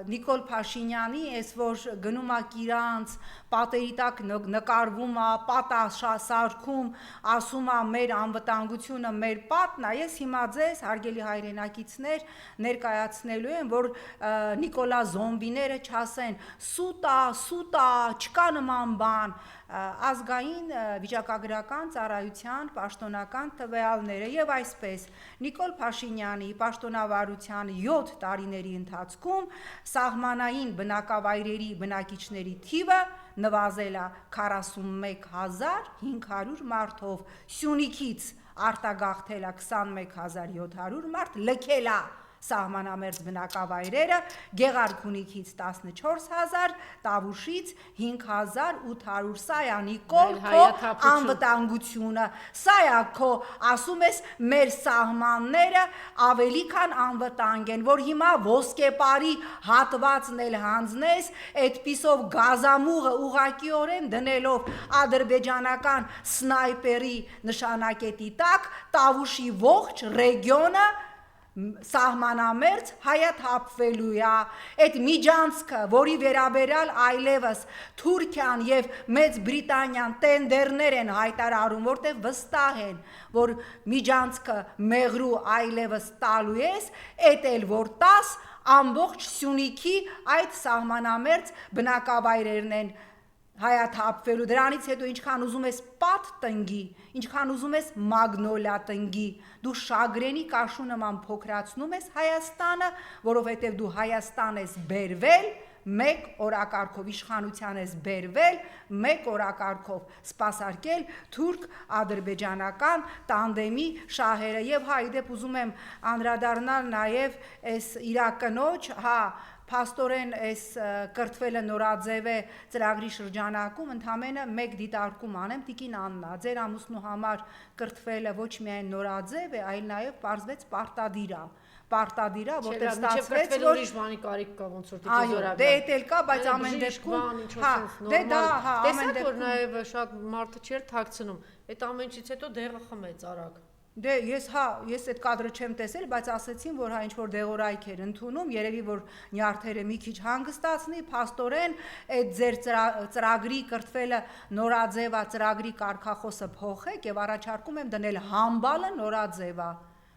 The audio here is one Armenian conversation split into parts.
Նիկոլ Փաշինյանի այս որ գնում է իրանց պատերի տակ նկարվում է, պատասարքում, ասում է մեր անվտանգությունը մեր պատն է, ես հիմա ձեզ հարգելի հայրենակիցներ ներկայացնելու եմ, որ Նիկոլա զոմբիները չասեն սուտա, չկա նման բան, ազգային վիճակագրական ծառայության պաշտոնական տվյալները եւ այսպես Նիկոլ Փաշինյանի պաշտոնավարության 7 տարիների ընթացքում սահմանային բնակավայրերի բնակիչների թիվը նվազել է 41500 մարդով, Սյունիքից արտագաղթել է 21700 մարդ, լքել է սահմանամերձ բնակավայրերը, Գեղարքունիքից 14000, Տավուշից 5800, սա է Նիկոլ քո անվտանգությունը, սա է քո ասում ես մեր սահմանները ավելի քան անվտանգ են, որ հիմա ոսկեպարի հատվածն էլ հանձնես, այդպիսով գազամուղը ուղղակիորեն դնելով ադրբեջանական սնայպերի նշանակետի տակ, Տավուշի ողջ ռեգիոնը սահմանամերձ հայաթափվելու է, այդ միջանցքը, որի վերաբերյալ այլևս Թուրքիան եւ Մեծ Բրիտանիան տենդերներ են հայտարարում, որտեղ վստահ են, որ միջանցքը մեղրու այլևս տալու ես, այդ էլ որ տաս ամբողջ Սյունիքի այդ սահմանամերձ բնակավայրերն են հայաթափվելու, դրանից հետո ինչքան ուզում ես պատ տնգի, ինչքան ուզում ես մագնոլիա տնգի, դու շագրենի կաշու նման փոքրացնում ես Հայաստանը, որովհետև դու Հայաստան ես բերվել, մեկ օրակարգով իշխանության ես բերվել, մեկ օրակարգով սպասարկել թուրք-ադրբեջանական տանդեմի շահերը եւ հայդեպ ուզում եմ անդրադառնալ նաեւ այս իրակնոջ, Փաստորեն այս կրթվելը նորաձև է ծրագրի շրջանակում ընդամենը մեկ դիտարկում անեմ տիկին Աննա, ձեր ամուսնու համար կրթվելը ոչ միայն նորաձև է, այլ նաև պարզվեց պարտադիր է, որտեղ ստացվեց որ ուրիշ բանի կարիք կա ոնց որ դիտի զորաբան։ Դե էլ կա, բայց ամեն դեպքում տեսակ որ նաև շատ մարդը չէր թաքցնում, այդ ամենից հետո դեղը խմեց արագ։ Դե ես այդ կադրը չեմ տեսել, բայց ասեցին, որ ինչ որ դեղորայք էր ընդունում, երևի որ նյարդերը մի քիչ հանգստացնի, փաստորեն այդ ձեր ծրագրի կրթվելը նորաձև է, ծրագրի կարգախոսը փոխեք եւ առաջարկում եմ դնել համբալը նորաձև է։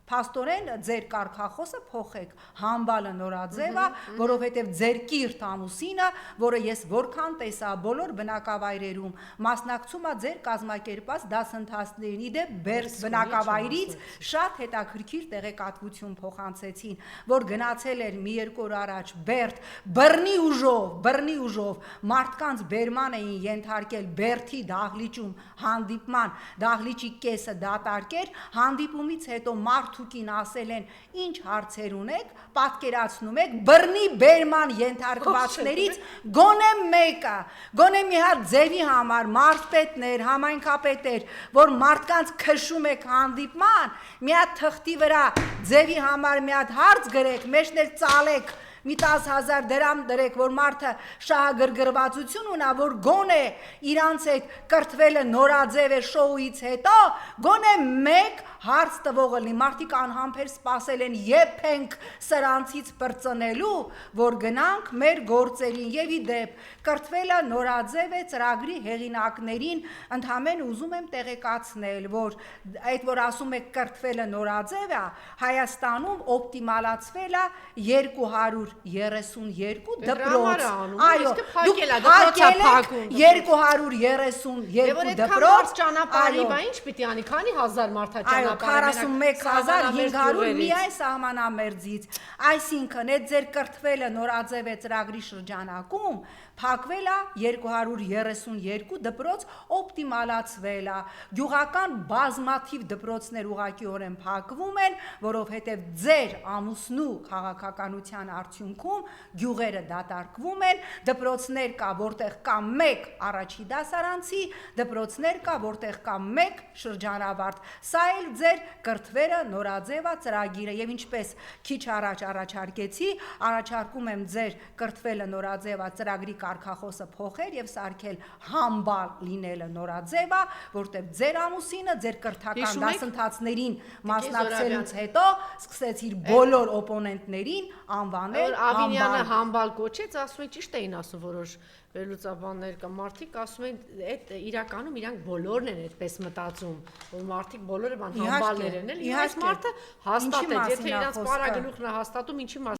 Փաստորեն ձեր կարգախոսը փոխեք, համբալը նորաձև է, որովհետև ձեր կիրթ ամուսինը, որը ես որքան տեսա բոլոր բնակավայրերում, մասնակցում է ձեր կազմակերպած դասընթացներին, իդեպ Բերդ բնակավայրից շատ հետաքրքիր տեղեկատվություն փոխանցեցին, որ գնացել էր մի երկու օր առաջ Բերդ, բռնի ուժով մարդկանց բերման էին ենթարկել Բերդի դահլիճում հանդիպման, դահլիճի կեսը դատարկեր, հանդիպումից հետո Թուկին ասել են ինչ հարցեր ունեք, պատկերացնում եք բռնի բերման ենթարկվածներից գոնե մեկը, գոնե մի հատ ձևի համար մարզպետներ, համայնքապետեր, որ մարդկանց քշում եք հանդիպման, մի հատ թղթի վրա ձևի համար մի հատ հարց գրեք, մեջն էլ ծալեք մի 10,000 դրամ դրեք, որ մարդը շահագրգռվածություն ունա, որ գոնե իրանց այդ կրթվելը նորաձև է շոուից հետո, գոնե մեկ հարց տվողը լի, մարդիկ անհամբեր սպասել են եփենք սրանցից պրծնելու, որ գնանք մեր գործերին եւ իդեպ կրթվելը նորաձև է ծրագրի հեղինակներին ընդհանրեն ուզում եմ տեղեկացնել, որ այդ որ ասում եք կրթվելը նորաձև է, Հայաստանում օպտիմալացվել է 232 դպրոց, այո, դուք փակել եք 232 դպրոց, ճանապարհի, բա ինչ պիտի անի, քանի հազար մարդ է ճանապարհի 41500 միայն սահմանամերձից, այսինքն այդ ձեր կրթվելը նորաձև է ծրագրի շրջանակում փակվել է 232 դպրոց, օպտիմալացվել է, գյուղական բազմաթիվ դպրոցներ ուղղակիորեն փակվում են, որովհետև ձեր ամուսնու քաղաքականության արդյունքում գյուղերը դատարկվում են, դպրոցներ կա, որտեղ կա մեկ առաջի դասարանցի, դպրոցներ կա, որտեղ կա մեկ շրջանավարտ, սա էլ ձեր կրթվելը նորաձև է ծրագիրը եւ ինչպես քիչ առաջ առաջարկեցի, առաջարկում եմ ձեր կրթվելը նորաձև է ծրագրի կարգախոսը փոխել եւ սարքել համբալ լինելը նորաձև է, որտեղ ձեր ամուսինը ձեր կրթական դասընթացներին մասնակցելուց հետո սկսեց իր բոլոր օպոնենտներին անվանել որ Ավինյանը համբալ կոչեց, ասում են ճիշտ էին ասում որոշ վերլուծաբաններ կամ մարդիկ ասում են այդ իրականում իրանք բոլորն են այդպես մտածում, որ մարդիկ բոլորը բան համբալներ են, էլի այս մարդը հաստատեց, եթե իրանք պարագլուխն է հաստատում, ինչի